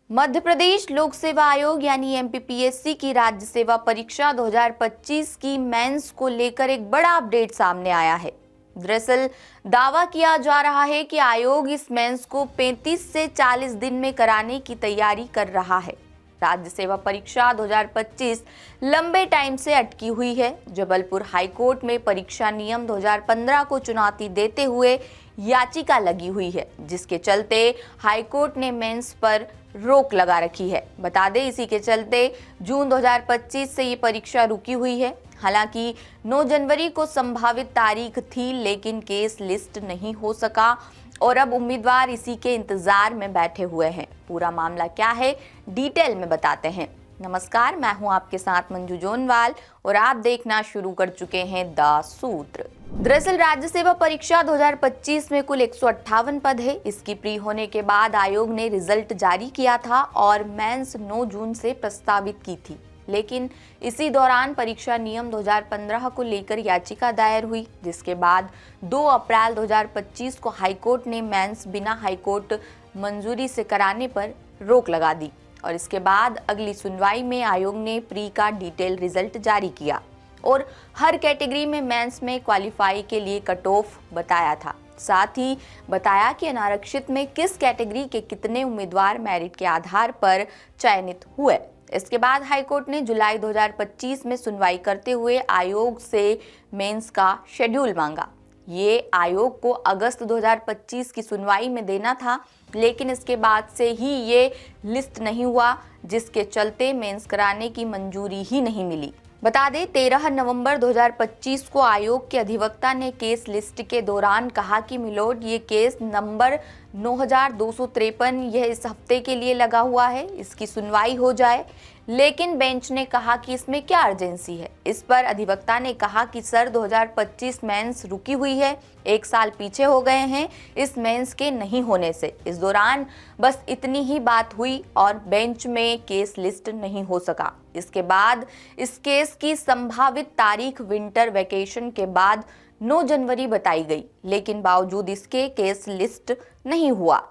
मध्य प्रदेश लोक सेवा आयोग यानी एमपीपीएससी की राज्य सेवा परीक्षा 2025 की मेंस को लेकर एक बड़ा अपडेट सामने आया है। दरअसल दावा किया जा रहा है कि आयोग इस मेंस को 35 से 40 दिन में कराने की तैयारी कर रहा है। राज्य सेवा परीक्षा 2025 लंबे टाइम से अटकी हुई है। जबलपुर हाईकोर्ट में परीक्षा नियम 2015 को चुनौती देते हुए याचिका लगी हुई है, जिसके चलते हाईकोर्ट ने मेंस पर रोक लगा रखी है। बता दें, इसी के चलते जून 2025 से ये परीक्षा रुकी हुई है। हालांकि 9 जनवरी को संभावित तारीख थी, लेकिन केस लिस्ट नहीं हो सका और अब उम्मीदवार इसी के इंतजार में बैठे हुए हैं। पूरा मामला क्या है, डिटेल में बताते हैं। नमस्कार, मैं हूं आपके साथ मंजू जोनवाल और आप देखना शुरू कर चुके हैं द सूत्र। दरअसल राज्य सेवा परीक्षा 2025 में कुल 158 पद है। इसकी प्री होने के बाद आयोग ने रिजल्ट जारी किया था और मेंस 9 जून से प्रस्तावित की थी, लेकिन इसी दौरान परीक्षा नियम 2015 को लेकर याचिका दायर हुई, जिसके बाद 2 अप्रैल 2025 को हाईकोर्ट ने मेंस बिना हाईकोर्ट मंजूरी से कराने पर रोक लगा दी और इसके बाद अगली सुनवाई में आयोग ने प्री का डिटेल रिजल्ट जारी किया और हर कैटेगरी में मेंस में क्वालिफाई के लिए कट ऑफ बताया था। साथ ही बताया कि अनारक्षित में किस कैटेगरी के कितने उम्मीदवार मेरिट के आधार पर चयनित हुए। इसके बाद हाईकोर्ट ने जुलाई 2025 में सुनवाई करते हुए आयोग से मेंस का शेड्यूल मांगा। ये आयोग को अगस्त 2025 की सुनवाई में देना था, लेकिन इसके बाद से ही ये लिस्ट नहीं हुआ, जिसके चलते मेंस कराने की मंजूरी ही नहीं मिली। बता दें, 13 नवंबर 2025 को आयोग के अधिवक्ता ने केस लिस्ट के दौरान कहा कि मिलोड, ये केस नंबर 9253 यह इस हफ्ते के लिए लगा हुआ है, इसकी सुनवाई हो जाए। लेकिन बेंच ने कहा कि इसमें क्या अर्जेंसी है। इस पर अधिवक्ता ने कहा कि सर 2025 मेंस रुकी हुई है, 1 साल पीछे हो गए हैं इस मेंस के नहीं होने से। इस दौरान बस इतनी ही बात हुई और बेंच में केस लिस्ट नहीं हो सका। इसके बाद इस केस की संभावित तारीख विंटर वेकेशन के बाद 9 जनवरी बताई गई, लेकिन बावजूद इसके केस लिस्ट नहीं हुआ।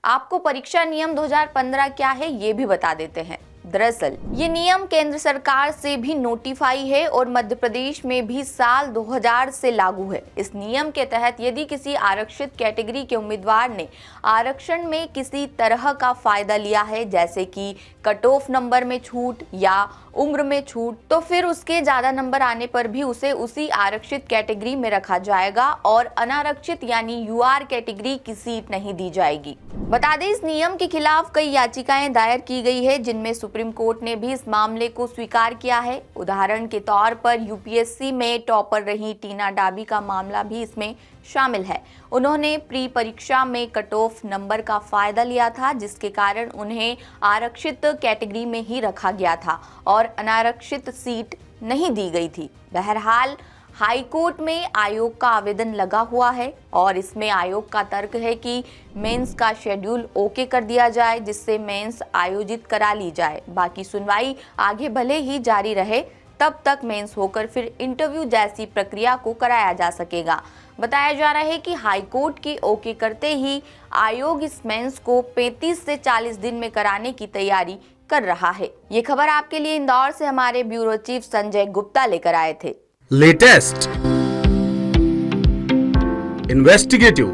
आपको परीक्षा नियम 2015 क्या है ये भी बता देते हैं। दरअसल ये नियम केंद्र सरकार से भी नोटिफाई है और मध्य प्रदेश में भी साल 2000 से लागू है। इस नियम के तहत यदि किसी आरक्षित कैटेगरी के उम्मीदवार ने आरक्षण में किसी तरह का फायदा लिया है, जैसे कि कट ऑफ नंबर में छूट या उम्र में छूट, तो फिर उसके ज्यादा नंबर आने पर भी उसे उसी आरक्षित कैटेगरी में रखा जाएगा और अनारक्षित यानी यूआर कैटेगरी की सीट नहीं दी जाएगी। बता दें, इस नियम के खिलाफ कई याचिकाएं दायर की गई है, जिनमें सुप्रीम कोर्ट ने भी इस मामले को स्वीकार किया है। उदाहरण के तौर पर यूपीएससी में टॉपर रही टीना डाबी का मामला भी इसमें शामिल है। उन्होंने प्री परीक्षा में कट ऑफ नंबर का फायदा लिया था, जिसके कारण उन्हें आरक्षित कैटेगरी में ही रखा गया था और अनारक्षित सीट नहीं दी गई थी। बहरहाल हाईकोर्ट में आयोग का आवेदन लगा हुआ है और इसमें आयोग का तर्क है कि मेंस का शेड्यूल ओके कर दिया जाए, जिससे मेंस आयोजित करा ली जाए। बाकी सुनवाई आगे भले ही जारी रहे, तब तक मेंस होकर फिर इंटरव्यू जैसी प्रक्रिया को कराया जा सकेगा। बताया जा रहा है कि हाईकोर्ट की ओके करते ही आयोग इस मेंस को 35 से 40 दिन में कराने की तैयारी कर रहा है। ये खबर आपके लिए इंदौर से हमारे ब्यूरो चीफ संजय गुप्ता लेकर आए थे। लेटेस्ट, इन्वेस्टिगेटिव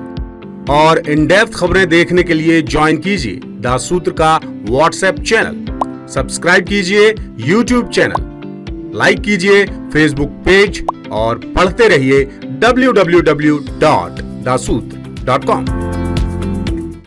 और इन डेप्थ खबरें देखने के लिए ज्वाइन कीजिए द सूत्र का व्हाट्सएप चैनल, सब्सक्राइब कीजिए यूट्यूब चैनल, लाइक कीजिए फेसबुक पेज और पढ़ते रहिए www.daसूत्र.com।